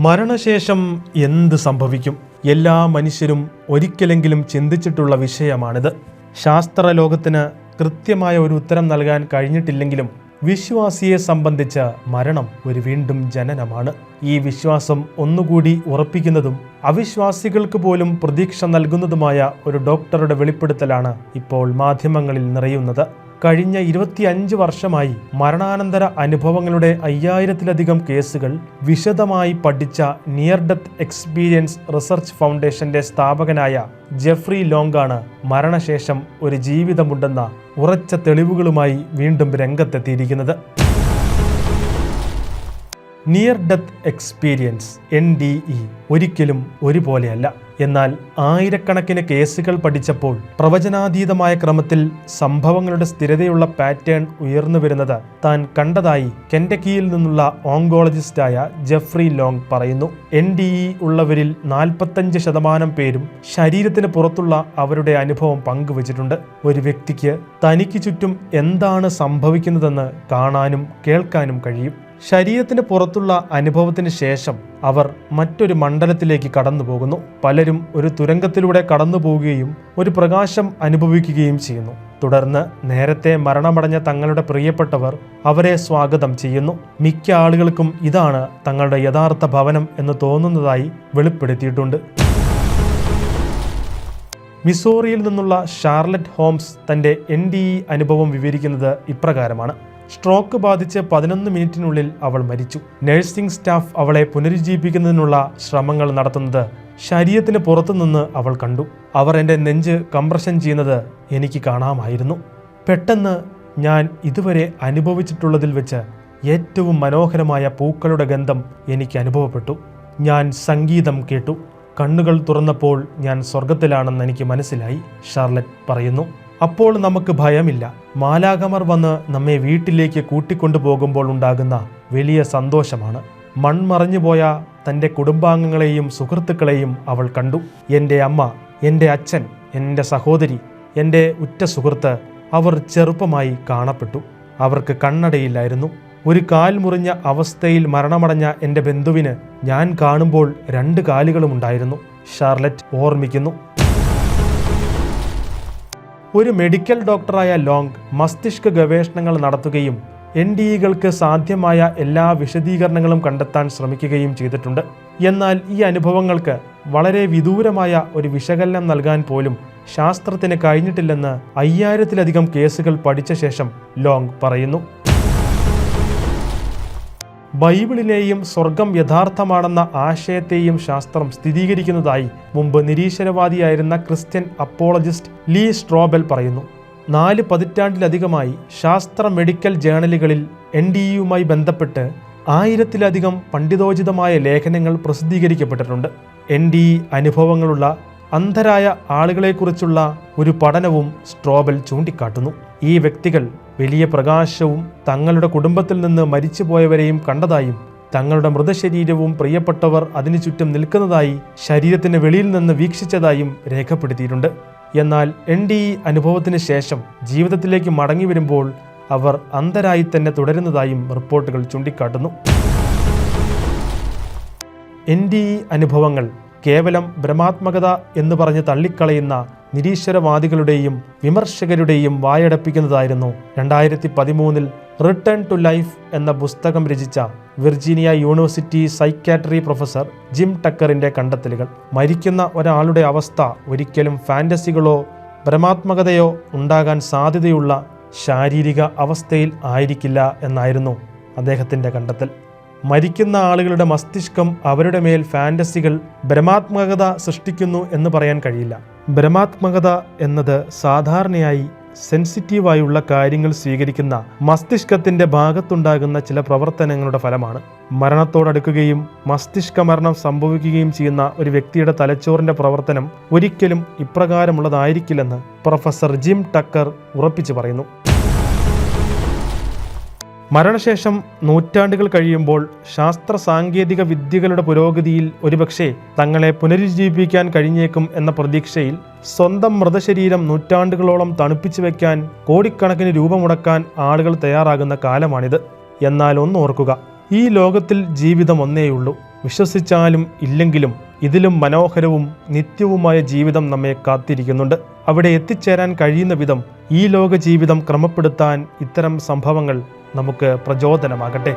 മരണശേഷം എന്ത് സംഭവിക്കും? എല്ലാ മനുഷ്യരും ഒരിക്കലെങ്കിലും ചിന്തിച്ചിട്ടുള്ള വിഷയമാണിത്. ശാസ്ത്രലോകത്തിന് കൃത്യമായ ഒരു ഉത്തരം നൽകാൻ കഴിഞ്ഞിട്ടില്ലെങ്കിലും വിശ്വാസിയെ സംബന്ധിച്ച് മരണം ഒരു വീണ്ടും ജനനമാണ്. ഈ വിശ്വാസം ഒന്നുകൂടി ഉറപ്പിക്കുന്നതും അവിശ്വാസികൾക്ക് പോലും പ്രതീക്ഷ നൽകുന്നതുമായ ഒരു ഡോക്ടറുടെ വെളിപ്പെടുത്തലാണ് ഇപ്പോൾ മാധ്യമങ്ങളിൽ നിറയുന്നത്. കഴിഞ്ഞ 25 വർഷമായി മരണാനന്തര അനുഭവങ്ങളുടെ 5000-ലധികം കേസുകൾ വിശദമായി പഠിച്ച നിയർ ഡെത്ത് എക്സ്പീരിയൻസ് റിസർച്ച് ഫൗണ്ടേഷന്റെ സ്ഥാപകനായ ജെഫ്രി ലോങ്ങാണ് മരണശേഷം ഒരു ജീവിതമുണ്ടെന്ന ഉറച്ച തെളിവുകളുമായി വീണ്ടും രംഗത്തെത്തിയിരിക്കുന്നത്. നിയർ ഡെത്ത് എക്സ്പീരിയൻസ് NDE ഒരിക്കലും ഒരുപോലെയല്ല. എന്നാൽ ആയിരക്കണക്കിന് കേസുകൾ പഠിച്ചപ്പോൾ പ്രവചനാതീതമായ ക്രമത്തിൽ സംഭവങ്ങളുടെ സ്ഥിരതയുള്ള പാറ്റേൺ ഉയർന്നു വരുന്നത് താൻ കണ്ടതായി കെൻറ്റക്കിയിൽ നിന്നുള്ള ഓങ്കോളജിസ്റ്റായ ജെഫ്രി ലോങ് പറയുന്നു. NDE ഉള്ളവരിൽ 45% പേരും ശരീരത്തിന് പുറത്തുള്ള അവരുടെ അനുഭവം പങ്കുവച്ചിട്ടുണ്ട്. ഒരു വ്യക്തിക്ക് തനിക്ക് ചുറ്റും എന്താണ് സംഭവിക്കുന്നതെന്ന് കാണാനും കേൾക്കാനും കഴിയും. ശരീരത്തിന് പുറത്തുള്ള അനുഭവത്തിന് ശേഷം അവർ മറ്റൊരു മണ്ഡലത്തിലേക്ക് കടന്നു പോകുന്നു. പലരും ഒരു തുരങ്കത്തിലൂടെ കടന്നു പോവുകയും ഒരു പ്രകാശം അനുഭവിക്കുകയും ചെയ്യുന്നു. തുടർന്ന് നേരത്തെ മരണമടഞ്ഞ തങ്ങളുടെ പ്രിയപ്പെട്ടവർ അവരെ സ്വാഗതം ചെയ്യുന്നു. മിക്ക ആളുകൾക്കും ഇതാണ് തങ്ങളുടെ യഥാർത്ഥ ഭവനം എന്ന് തോന്നുന്നതായി വെളിപ്പെടുത്തിയിട്ടുണ്ട്. മിസോറിയിൽ നിന്നുള്ള ഷാർലറ്റ് ഹോംസ് തൻ്റെ NDE അനുഭവം വിവരിക്കുന്നത് ഇപ്രകാരമാണ്. സ്ട്രോക്ക് ബാധിച്ച് 11 മിനിറ്റിനുള്ളിൽ അവൾ മരിച്ചു. നഴ്സിംഗ് സ്റ്റാഫ് അവളെ പുനരുജ്ജീവിപ്പിക്കുന്നതിനുള്ള ശ്രമങ്ങൾ നടത്തുന്നത് ശരീരത്തിന് പുറത്തുനിന്ന് അവൾ കണ്ടു. അവർ എൻ്റെ നെഞ്ച് കംപ്രഷൻ ചെയ്യുന്നത് എനിക്ക് കാണാമായിരുന്നു. പെട്ടെന്ന് ഞാൻ ഇതുവരെ അനുഭവിച്ചിട്ടുള്ളതിൽ വെച്ച് ഏറ്റവും മനോഹരമായ പൂക്കളുടെ ഗന്ധം എനിക്ക് അനുഭവപ്പെട്ടു. ഞാൻ സംഗീതം കേട്ടു. കണ്ണുകൾ തുറന്നപ്പോൾ ഞാൻ സ്വർഗത്തിലാണെന്ന് എനിക്ക് മനസ്സിലായി, ഷാർലറ്റ് പറയുന്നു. അപ്പോൾ നമുക്ക് ഭയമില്ല. മാലാഖമാർ വന്ന് നമ്മെ വീട്ടിലേക്ക് കൂട്ടിക്കൊണ്ടു പോകുമ്പോൾ ഉണ്ടാകുന്ന വലിയ സന്തോഷമാണ്. മൺമറഞ്ഞുപോയ തൻ്റെ കുടുംബാംഗങ്ങളെയും സുഹൃത്തുക്കളെയും അവൾ കണ്ടു. എൻ്റെ അമ്മ, എൻ്റെ അച്ഛൻ, എൻ്റെ സഹോദരി, എൻ്റെ ഉറ്റ സുഹൃത്ത്, അവർ ചെറുപ്പമായി കാണപ്പെട്ടു. അവർക്ക് കണ്ണടയില്ലായിരുന്നു. ഒരു കാൽ മുറിഞ്ഞ അവസ്ഥയിൽ മരണമടഞ്ഞ എൻ്റെ ബന്ധുവിന് ഞാൻ കാണുമ്പോൾ 2 കാലുകളും ഉണ്ടായിരുന്നു, ഷാർലറ്റ് ഓർമ്മിക്കുന്നു. ഒരു മെഡിക്കൽ ഡോക്ടറായ ലോങ് മസ്തിഷ്ക ഗവേഷണങ്ങൾ നടത്തുകയും NDEകൾക്ക് സാധ്യമായ എല്ലാ വിശദീകരണങ്ങളും കണ്ടെത്താൻ ശ്രമിക്കുകയും ചെയ്തിട്ടുണ്ട്. എന്നാൽ ഈ അനുഭവങ്ങൾക്ക് വളരെ വിദൂരമായ ഒരു വിശകലനം നൽകാൻ പോലും ശാസ്ത്രത്തിന് കഴിഞ്ഞിട്ടില്ലെന്ന് 5000-ലധികം കേസുകൾ പഠിച്ച ശേഷം ലോങ് പറയുന്നു. ബൈബിളിനെയും സ്വർഗം യഥാർത്ഥമാണെന്ന ആശയത്തെയും ശാസ്ത്രം സ്ഥിരീകരിക്കുന്നതായി മുമ്പ് നിരീശ്വരവാദിയായിരുന്ന ക്രിസ്ത്യൻ അപ്പോളജിസ്റ്റ് ലീ സ്ട്രോബെൽ പറയുന്നു. 4 പതിറ്റാണ്ടിലധികമായി ശാസ്ത്ര മെഡിക്കൽ ജേണലുകളിൽ NDEയുമായി ബന്ധപ്പെട്ട് 1000-ലധികം പണ്ഡിതോചിതമായ ലേഖനങ്ങൾ പ്രസിദ്ധീകരിക്കപ്പെട്ടിട്ടുണ്ട്. NDE അനുഭവങ്ങളുള്ള അന്ധരായ ആളുകളെക്കുറിച്ചുള്ള ഒരു പഠനവും സ്ട്രോബെൽ ചൂണ്ടിക്കാട്ടുന്നു. ഈ വ്യക്തികൾ വലിയ പ്രകാശവും തങ്ങളുടെ കുടുംബത്തിൽ നിന്ന് മരിച്ചുപോയവരെയും കണ്ടതായും തങ്ങളുടെ മൃതശരീരവും പ്രിയപ്പെട്ടവർ അതിനു ചുറ്റും നിൽക്കുന്നതായി ശരീരത്തിന് വെളിയിൽ നിന്ന് വീക്ഷിച്ചതായും രേഖപ്പെടുത്തിയിട്ടുണ്ട്. എന്നാൽ NDE അനുഭവത്തിന് ശേഷം ജീവിതത്തിലേക്ക് മടങ്ങി വരുമ്പോൾ അവർ അന്ധരായി തന്നെ തുടരുന്നതായും റിപ്പോർട്ടുകൾ ചൂണ്ടിക്കാട്ടുന്നു. NDE അനുഭവങ്ങൾ കേവലം ഭ്രമാത്മകത എന്ന് പറഞ്ഞ് തള്ളിക്കളയുന്ന നിരീശ്വരവാദികളുടെയും വിമർശകരുടെയും വായടപ്പിക്കുന്നതായിരുന്നു 2013 റിട്ടേൺ ടു ലൈഫ് എന്ന പുസ്തകം രചിച്ച Virginia university psychiatry professor Jim ടക്കറിന്റെ കണ്ടെത്തലുകൾ. മരിക്കുന്ന ഒരാളുടെ അവസ്ഥ ഒരിക്കലും ഫാന്റസികളോ ഭ്രമാത്മകതയോ ഉണ്ടാകാൻ സാധ്യതയുള്ള ശാരീരിക അവസ്ഥയിൽ ആയിരിക്കില്ല എന്നായിരുന്നു അദ്ദേഹത്തിന്റെ കണ്ടെത്തൽ. മരിക്കുന്ന ആളുകളുടെ മസ്തിഷ്കം അവരുടെ മേൽ ഫാന്റസികൾ, ഭ്രമാത്മകത സൃഷ്ടിക്കുന്നു എന്ന് പറയാൻ കഴിയില്ല. ഭ്രമാത്മകത എന്നത് സാധാരണയായി സെൻസിറ്റീവായുള്ള കാര്യങ്ങൾ സ്വീകരിക്കുന്ന മസ്തിഷ്കത്തിന്റെ ഭാഗത്തുണ്ടാകുന്ന ചില പ്രവർത്തനങ്ങളുടെ ഫലമാണ്. മരണത്തോടടുക്കുകയും മസ്തിഷ്ക മരണം സംഭവിക്കുകയും ചെയ്യുന്ന ഒരു വ്യക്തിയുടെ തലച്ചോറിന്റെ പ്രവർത്തനം ഒരിക്കലും ഇപ്രകാരമുള്ളതായിരിക്കില്ലെന്ന് പ്രൊഫസർ ജിം ടക്കർ ഉറപ്പിച്ചു പറയുന്നു. മരണശേഷം നൂറ്റാണ്ടുകൾ കഴിയുമ്പോൾ ശാസ്ത്ര സാങ്കേതിക വിദ്യകളുടെ പുരോഗതിയിൽ ഒരുപക്ഷെ തങ്ങളെ പുനരുജ്ജീവിപ്പിക്കാൻ കഴിഞ്ഞേക്കും എന്ന പ്രതീക്ഷയിൽ സ്വന്തം മൃതശരീരം നൂറ്റാണ്ടുകളോളം തണുപ്പിച്ചു വയ്ക്കാൻ കോടിക്കണക്കിന് രൂപ മുടക്കാൻ ആളുകൾ തയ്യാറാകുന്ന കാലമാണിത്. എന്നാൽ ഒന്നോർക്കുക, ഈ ലോകത്തിൽ ജീവിതം ഒന്നേയുള്ളൂ. വിശ്വസിച്ചാലും ഇല്ലെങ്കിലും ഇതിലും മനോഹരവും നിത്യവുമായ ജീവിതം നമ്മെ കാത്തിരിക്കുന്നുണ്ട്. അവിടെ എത്തിച്ചേരാൻ കഴിയുന്ന വിധം ഈ ലോക ജീവിതം ക്രമപ്പെടുത്താൻ ഇത്തരം സംഭവങ്ങൾ നമുക്ക് പ്രചോദനമാകട്ടെ.